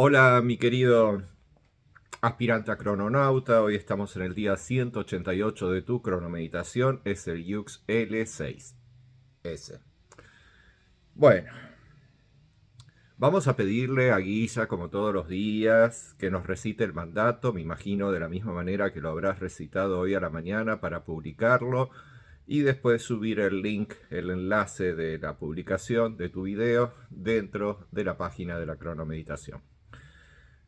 Hola, mi querido aspirante a crononauta. Hoy estamos en el día 188 de tu cronomeditación. Es el Yux L6S. Bueno, vamos a pedirle a Guilla, como todos los días, que nos recite el mandato. Me imagino de la misma manera que lo habrás recitado hoy a la mañana para publicarlo. Y después subir el link, el enlace de la publicación de tu video dentro de la página de la cronomeditación.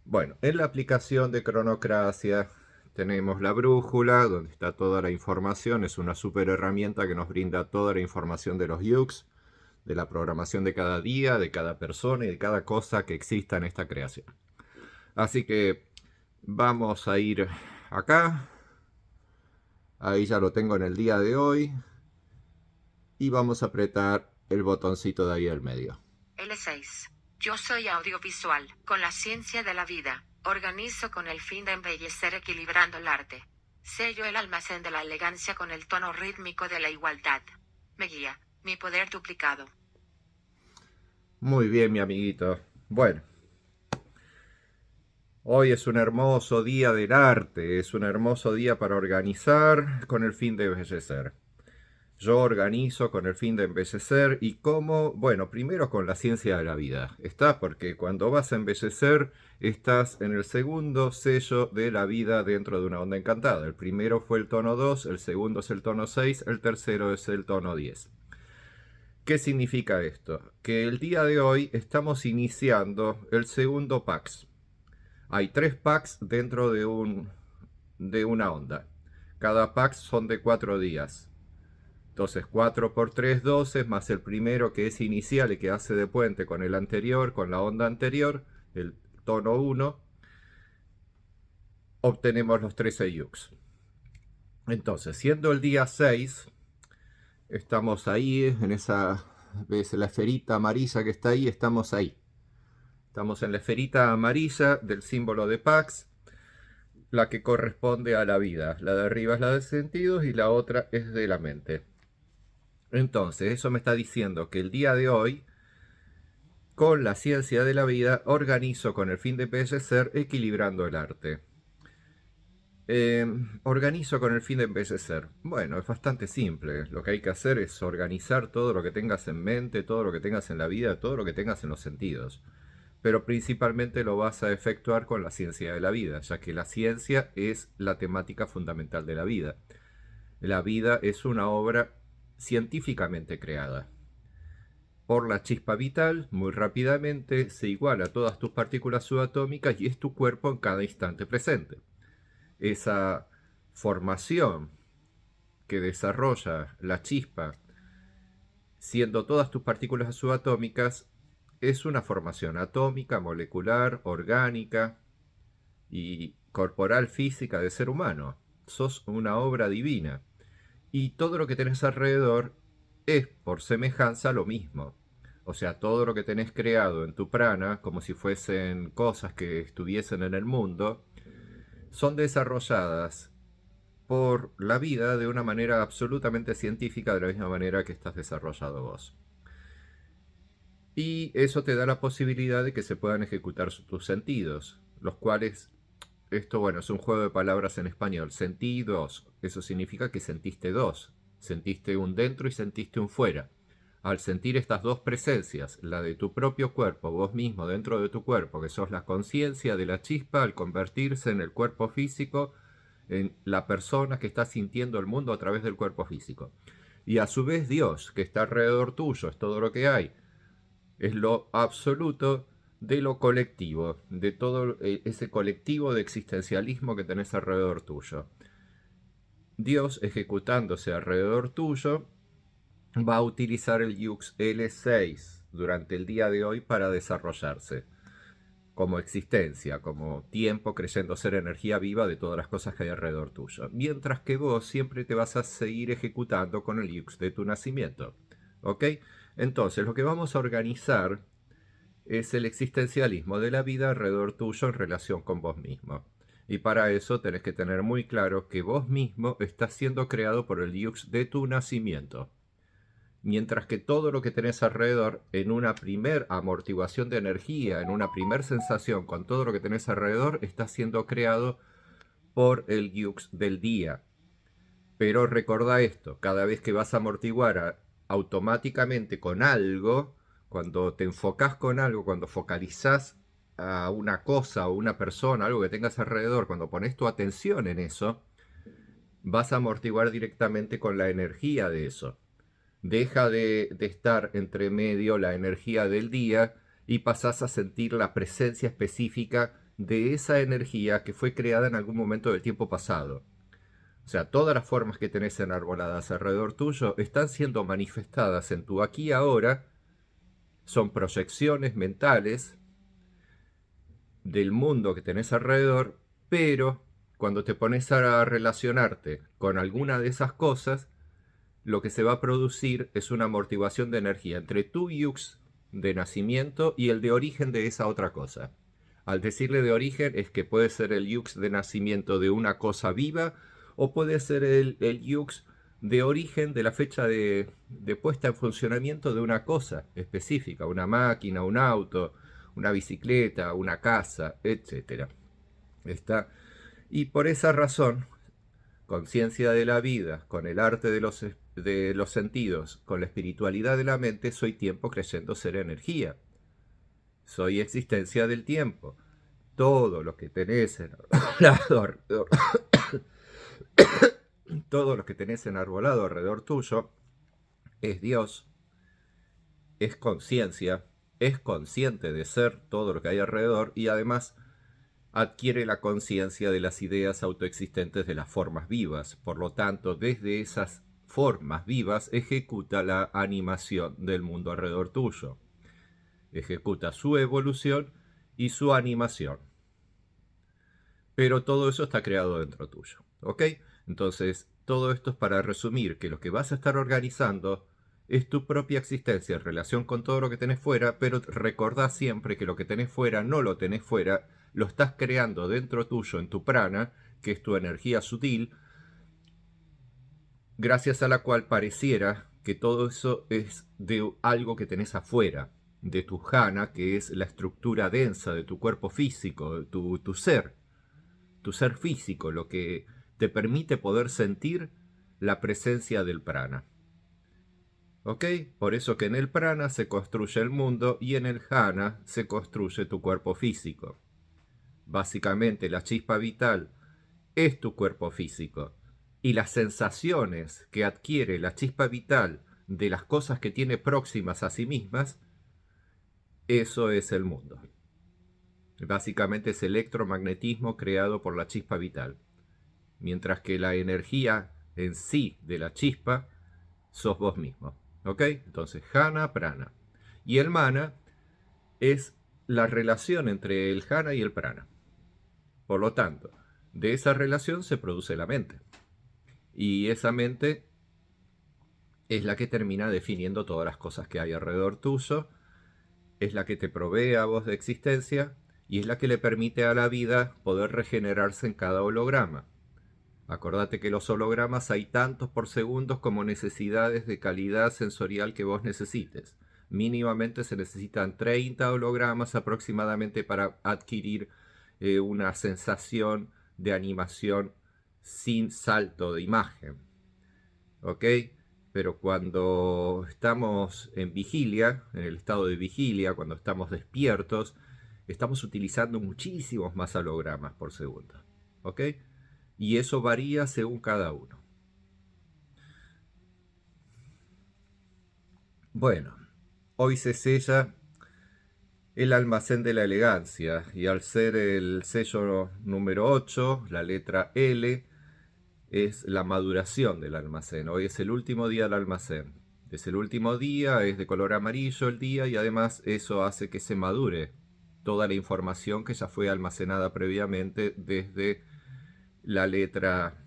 Bueno, en la aplicación de Cronocracia tenemos la brújula, donde está toda la información. Es una super herramienta que nos brinda toda la información de los Yux, de la programación de cada día, de cada persona y de cada cosa que exista en esta creación. Así que vamos a ir acá. Ahí ya lo tengo en el día de hoy. Y vamos a apretar el botoncito de ahí al medio. L6. Yo soy audiovisual, con la ciencia de la vida. Organizo con el fin de embellecer equilibrando el arte. Sello el almacén de la elegancia con el tono rítmico de la igualdad. Me guía, mi poder duplicado. Muy bien, mi amiguito. Bueno, hoy es un hermoso día del arte, es un hermoso día para organizar con el fin de embellecer. Yo organizo con el fin de embellecer y cómo, bueno, primero con la ciencia de la vida. Está porque cuando vas a embellecer estás en el segundo sello de la vida dentro de una onda encantada. El primero fue el tono 2, el segundo es el tono 6, el tercero es el tono 10. ¿Qué significa esto? Que el día de hoy estamos iniciando el segundo PAX. Hay 3 packs dentro de una onda. Cada pack son de 4 días. Entonces 4 por 3, 12, más el primero que es inicial y que hace de puente con el anterior, con la onda anterior, el tono 1, obtenemos los 13 yux. Entonces, siendo el día 6, estamos ahí, en esa, ves la esferita amarilla que está ahí, estamos ahí. Estamos en la esferita amarilla del símbolo de Pax, la que corresponde a la vida. La de arriba es la de sentidos y la otra es de la mente. Entonces, eso me está diciendo que el día de hoy, con la ciencia de la vida, organizo con el fin de embellecer equilibrando el arte. Organizo con el fin de embellecer. Bueno, es bastante simple. Lo que hay que hacer es organizar todo lo que tengas en mente, todo lo que tengas en la vida, todo lo que tengas en los sentidos. Pero principalmente lo vas a efectuar con la ciencia de la vida, ya que la ciencia es la temática fundamental de la vida. La vida es una obra científicamente creada. Por la chispa vital, muy rápidamente se iguala a todas tus partículas subatómicas y es tu cuerpo en cada instante presente. Esa formación que desarrolla la chispa, siendo todas tus partículas subatómicas, es una formación atómica, molecular, orgánica y corporal física de ser humano. Sos una obra divina. Y todo lo que tenés alrededor es, por semejanza, lo mismo. O sea, todo lo que tenés creado en tu prana, como si fuesen cosas que estuviesen en el mundo, son desarrolladas por la vida de una manera absolutamente científica, de la misma manera que estás desarrollado vos. Y eso te da la posibilidad de que se puedan ejecutar tus sentidos, los cuales, esto bueno, es un juego de palabras en español, sentidos, eso significa que sentiste dos, sentiste un dentro y sentiste un fuera. Al sentir estas dos presencias, la de tu propio cuerpo, vos mismo dentro de tu cuerpo, que sos la conciencia de la chispa, al convertirse en el cuerpo físico, en la persona que está sintiendo el mundo a través del cuerpo físico. Y a su vez Dios, que está alrededor tuyo, es todo lo que hay, es lo absoluto de lo colectivo, de todo ese colectivo de existencialismo que tenés alrededor tuyo. Dios, ejecutándose alrededor tuyo, va a utilizar el Yux L6 durante el día de hoy para desarrollarse como existencia, como tiempo, creyendo ser energía viva de todas las cosas que hay alrededor tuyo. Mientras que vos siempre te vas a seguir ejecutando con el Yux de tu nacimiento. ¿Ok? Entonces, lo que vamos a organizar es el existencialismo de la vida alrededor tuyo en relación con vos mismo. Y para eso tenés que tener muy claro que vos mismo estás siendo creado por el Yux de tu nacimiento. Mientras que todo lo que tenés alrededor, en una primer amortiguación de energía, en una primer sensación con todo lo que tenés alrededor, está siendo creado por el yux del día. Pero recordá esto, cada vez que vas a amortiguar automáticamente con algo, cuando te enfocás con algo, cuando focalizás a una cosa o una persona, algo que tengas alrededor, cuando pones tu atención en eso, vas a amortiguar directamente con la energía de eso. Deja de estar entre medio la energía del día y pasás a sentir la presencia específica de esa energía que fue creada en algún momento del tiempo pasado. O sea, todas las formas que tenés enarboladas alrededor tuyo están siendo manifestadas en tu aquí y ahora, son proyecciones mentales del mundo que tenés alrededor, pero cuando te pones a relacionarte con alguna de esas cosas, lo que se va a producir es una amortiguación de energía entre tu yux de nacimiento y el de origen de esa otra cosa. Al decirle de origen es que puede ser el yux de nacimiento de una cosa viva o puede ser el yux de origen de la fecha de puesta en funcionamiento de una cosa específica, una máquina, un auto, una bicicleta, una casa, etc. ¿Está? Y por esa razón, conciencia de la vida, con el arte de los sentidos, con la espiritualidad de la mente, soy tiempo creyendo ser energía. Soy existencia del tiempo. Todo lo que tenés enarbolado, todo lo que tenés enarbolado alrededor tuyo es Dios, es conciencia, es consciente de ser todo lo que hay alrededor y además adquiere la conciencia de las ideas autoexistentes de las formas vivas. Por lo tanto, desde esas formas vivas ejecuta la animación del mundo alrededor tuyo. Ejecuta su evolución y su animación. Pero todo eso está creado dentro tuyo. ¿Ok? Entonces, todo esto es para resumir que lo que vas a estar organizando es tu propia existencia en relación con todo lo que tenés fuera, pero recordá siempre que lo que tenés fuera no lo tenés fuera, lo estás creando dentro tuyo, en tu prana, que es tu energía sutil, gracias a la cual pareciera que todo eso es de algo que tenés afuera, de tu jhana, que es la estructura densa de tu cuerpo físico, tu ser físico, lo que te permite poder sentir la presencia del prana. ¿Ok? Por eso que en el prana se construye el mundo y en el jhana se construye tu cuerpo físico. Básicamente la chispa vital es tu cuerpo físico y las sensaciones que adquiere la chispa vital de las cosas que tiene próximas a sí mismas, eso es el mundo. Básicamente es electromagnetismo creado por la chispa vital. Mientras que la energía en sí de la chispa sos vos mismo. ¿Ok? Entonces, jhana, prana. Y el mana es la relación entre el jhana y el prana. Por lo tanto, de esa relación se produce la mente. Y esa mente es la que termina definiendo todas las cosas que hay alrededor tuyo, es la que te provee a vos de existencia y es la que le permite a la vida poder regenerarse en cada holograma. Acordate que los hologramas hay tantos por segundos como necesidades de calidad sensorial que vos necesites. Mínimamente se necesitan 30 hologramas aproximadamente para adquirir una sensación de animación sin salto de imagen. ¿Ok? Pero cuando estamos en vigilia, en el estado de vigilia, cuando estamos despiertos, estamos utilizando muchísimos más hologramas por segundo. ¿Ok? Y eso varía según cada uno. Bueno, hoy se sella el almacén de la elegancia y al ser el sello número 8, la letra L, es la maduración del almacén. Hoy es el último día del almacén. Es el último día, es de color amarillo el día y además eso hace que se madure toda la información que ya fue almacenada previamente desde la letra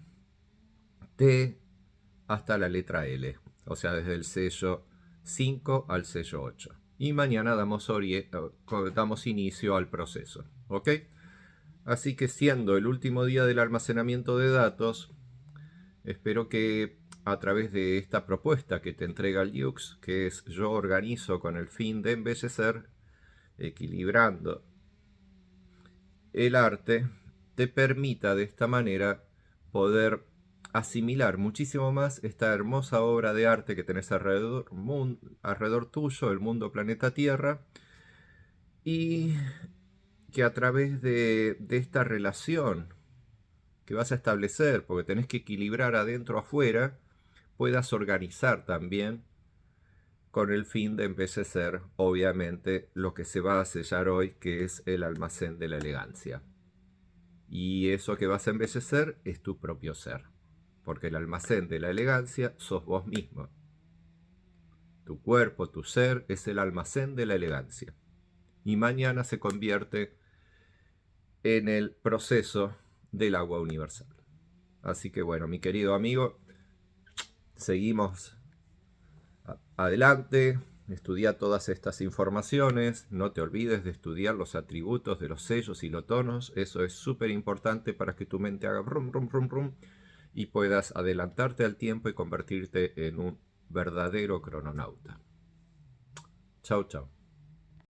T hasta la letra L, o sea, desde el sello 5 al sello 8. Y mañana damos inicio al proceso, ¿ok? Así que siendo el último día del almacenamiento de datos, espero que a través de esta propuesta que te entrega el Yux, que es yo organizo con el fin de embellecer, equilibrando el arte, te permita de esta manera poder asimilar muchísimo más esta hermosa obra de arte que tenés alrededor tuyo, el mundo planeta Tierra, y que a través de esta relación que vas a establecer, porque tenés que equilibrar adentro afuera, puedas organizar también con el fin de embellecer, obviamente, lo que se va a sellar hoy, que es el almacén de la elegancia. Y eso que vas a embellecer es tu propio ser, porque el almacén de la elegancia sos vos mismo. Tu cuerpo, tu ser, es el almacén de la elegancia. Y mañana se convierte en el proceso del agua universal. Así que bueno, mi querido amigo, seguimos adelante, estudia todas estas informaciones, no te olvides de estudiar los atributos de los sellos y los tonos, eso es súper importante para que tu mente haga brum, brum, brum, brum, y puedas adelantarte al tiempo y convertirte en un verdadero crononauta. Chau, chau.